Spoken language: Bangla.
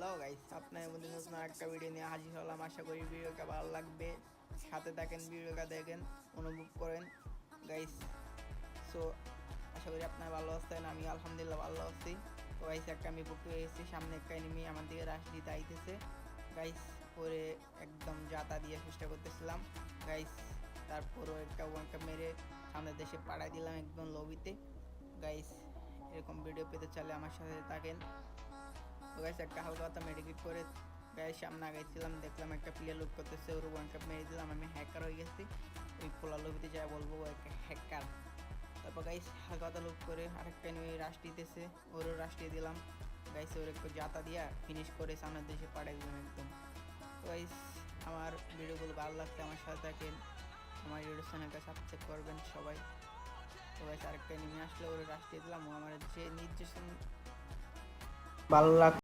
হ্যালো গাইস, আপনার মধ্যে নতুন একটা ভিডিও নিয়ে হাজির হলাম। আশা করি ভিডিওটা ভালো লাগবে। সাথে থাকেন, ভিডিওটা দেখেন, অনুভব করেন গাইস। সো আশা করি আপনার ভালো আছেন। আমি আলহামদুলিল্লাহ ভালো আছি। তো গাইস, একটা আমি পড়তে গেছি, সামনে একটা এনিমি আমার দিকে রাশ দিতে আইতেছে গাইস। পরে একদম জাতা দিয়ে চেষ্টা করতেছিলাম গাইস, তারপরও একটা ওয়ান কাপ মেরে সামনের দেশে পাড়ায় দিলাম একদম লবিতে গাইস। এরকম ভিডিও পেতে চাইলে আমার সাথে থাকেন। তো গাইস, একটা হালকা হাতে মেডিকেট করে গাইস সামনে আগাইছিলাম, দেখলাম একটা প্লেয়ার লুট করতেছে, ওর ওয়ান কাপ মেরে দিলাম। আমি হ্যাকার হয়ে গেছি, ওই পোলা লবিতে যাই বলবো ও একটা হ্যাকার। তারপর গাইস হালকা হাতে লুট করে আরেকটা নিয়ে রাশ দিতেছে, ওরও রাশ দিয়ে দিলাম গাইস। ওর একটু জাতা দিয়া ফিনিশ করে সামনের দেশে পাঠাই দিলাম একদম। তো গাইস, আমার ভিডিওগুলো ভালো লাগছে আমার সাথে থাকেন, আমার ইউটিউব চ্যানেলটা সাবস্ক্রাইব করবেন সবাই। তো গাইস, আরেকটা নিয়ে আসলে ওর রাশ দিয়ে দিলাম, ও আমার যে নির্দেশন ভালো লাগ